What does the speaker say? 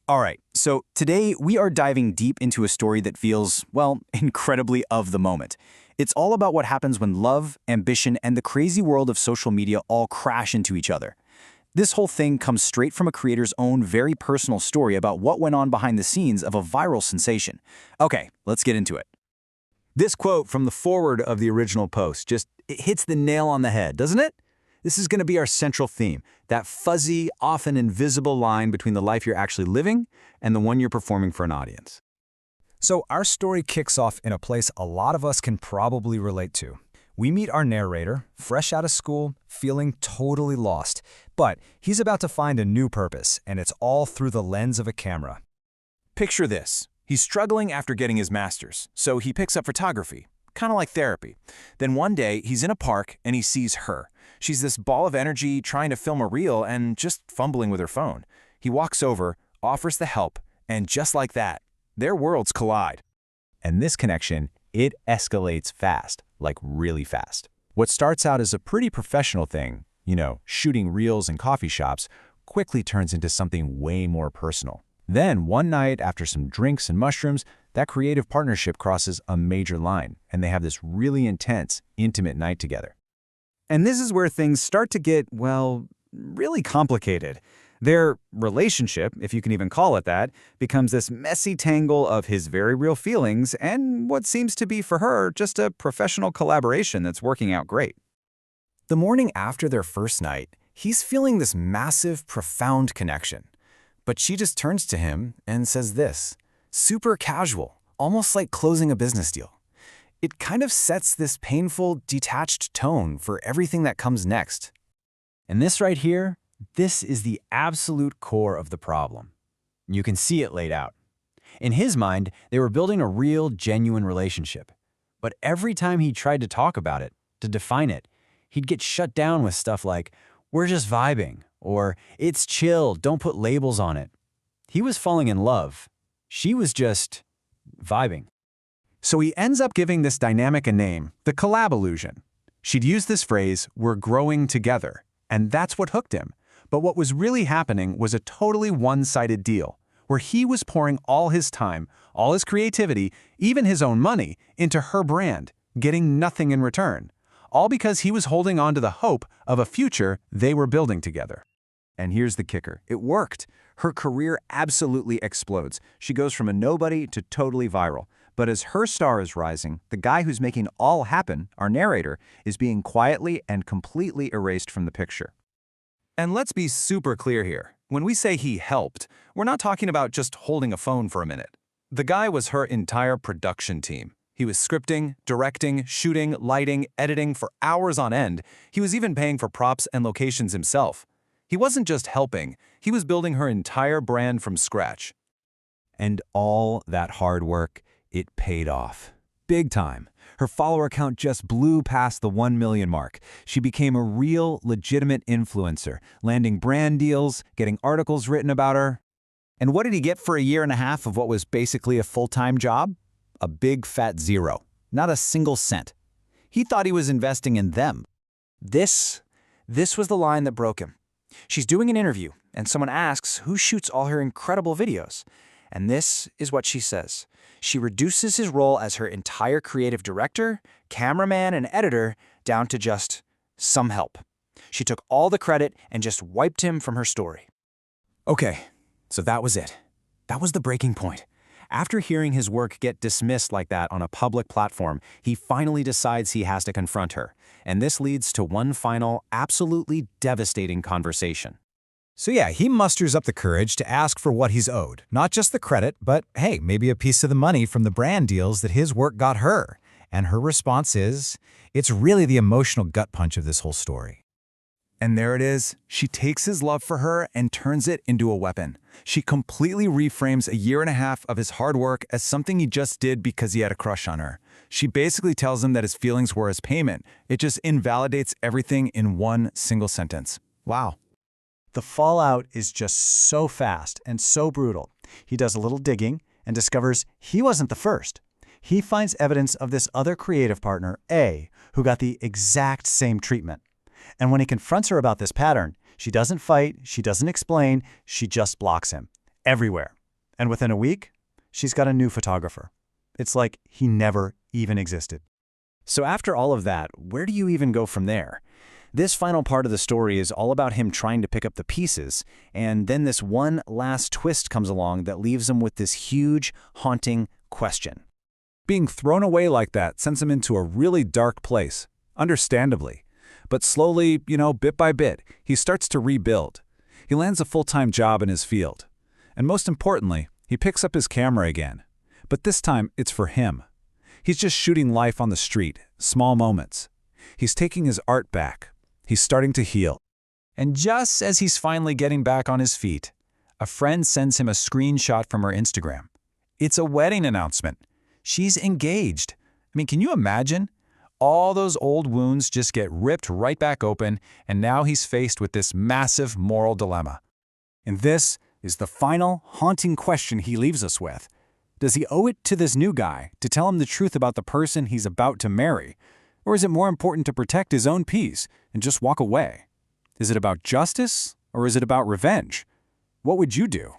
All right, so today we are diving deep into a story that feels, well, incredibly of the moment. It's all about what happens when love, ambition, and the crazy world of social media all crash into each other. This whole thing comes straight from a creator's own very personal story about what went on behind the scenes of a viral sensation. Okay, let's get into it. This quote from the foreword of the original post just it hits the nail on the head, doesn't it? This is going to be our central theme, that fuzzy, often invisible line between the life you're actually living and the one you're performing for an audience. So our story kicks off in a place a lot of us can probably relate to. We meet our narrator, fresh out of school, feeling totally lost. But he's about to find a new purpose, and it's all through the lens of a camera. Picture this. He's struggling after getting his master's, so he picks up photography, kind of like therapy. Then one day, he's in a park and he sees her. She's this ball of energy trying to film a reel and just fumbling with her phone. He walks over, offers the help, and just like that, their worlds collide. And this connection, it escalates fast, like really fast. What starts out as a pretty professional thing, shooting reels in coffee shops, quickly turns into something way more personal. Then, one night, after some drinks and mushrooms, that creative partnership crosses a major line, and they have this really intense, intimate night together. And this is where things start to get, well, really complicated. Their relationship, if you can even call it that, becomes this messy tangle of his very real feelings and what seems to be for her just a professional collaboration that's working out great. The morning after their first night, he's feeling this massive, profound connection. But she just turns to him and says this, super casual, almost like closing a business deal. It kind of sets this painful, detached tone for everything that comes next. And this right here, this is the absolute core of the problem. You can see it laid out. In his mind, they were building a real, genuine relationship. But every time he tried to talk about it, to define it, he'd get shut down with stuff like, "We're just vibing," or "It's chill, don't put labels on it." He was falling in love. She was just vibing. So he ends up giving this dynamic a name, the collab illusion. She'd use this phrase, "we're growing together," and that's what hooked him. But what was really happening was a totally one-sided deal, where he was pouring all his time, all his creativity, even his own money, into her brand, getting nothing in return. All because he was holding on to the hope of a future they were building together. And here's the kicker. It worked. Her career absolutely explodes. She goes from a nobody to totally viral. But as her star is rising, the guy who's making all happen, our narrator, is being quietly and completely erased from the picture. And let's be super clear here. When we say he helped, we're not talking about just holding a phone for a minute. The guy was her entire production team. He was scripting, directing, shooting, lighting, editing for hours on end. He was even paying for props and locations himself. He wasn't just helping, he was building her entire brand from scratch. And all that hard work, it paid off. Big time. Her follower count just blew past the 1 million mark. She became a real, legitimate influencer, landing brand deals, getting articles written about her. And what did he get for a year and a half of what was basically a full-time job? A big fat zero. Not a single cent. He thought he was investing in them. This was the line that broke him. She's doing an interview, and someone asks who shoots all her incredible videos. And this is what she says. She reduces his role as her entire creative director, cameraman, and editor down to just some help. She took all the credit and just wiped him from her story. Okay, so that was it. That was the breaking point. After hearing his work get dismissed like that on a public platform, he finally decides he has to confront her. And this leads to one final, absolutely devastating conversation. So yeah, he musters up the courage to ask for what he's owed. Not just the credit, but hey, maybe a piece of the money from the brand deals that his work got her. And her response is, it's really the emotional gut punch of this whole story. And there it is. She takes his love for her and turns it into a weapon. She completely reframes a year and a half of his hard work as something he just did because he had a crush on her. She basically tells him that his feelings were his payment. It just invalidates everything in one single sentence. Wow. The fallout is just so fast and so brutal. He does a little digging and discovers he wasn't the first. He finds evidence of this other creative partner, A, who got the exact same treatment. And when he confronts her about this pattern, she doesn't fight, she doesn't explain, she just blocks him. Everywhere. And within a week, she's got a new photographer. It's like he never even existed. So after all of that, where do you even go from there? This final part of the story is all about him trying to pick up the pieces, and then this one last twist comes along that leaves him with this huge, haunting question. Being thrown away like that sends him into a really dark place, understandably. But slowly, bit by bit, he starts to rebuild. He lands a full-time job in his field. And most importantly, he picks up his camera again. But this time, it's for him. He's just shooting life on the street, small moments. He's taking his art back. He's starting to heal. And just as he's finally getting back on his feet, a friend sends him a screenshot from her Instagram. It's a wedding announcement. She's engaged. I mean, can you imagine? All those old wounds just get ripped right back open, and now he's faced with this massive moral dilemma. And this is the final, haunting question he leaves us with. Does he owe it to this new guy to tell him the truth about the person he's about to marry? Or is it more important to protect his own peace and just walk away? Is it about justice, or is it about revenge? What would you do?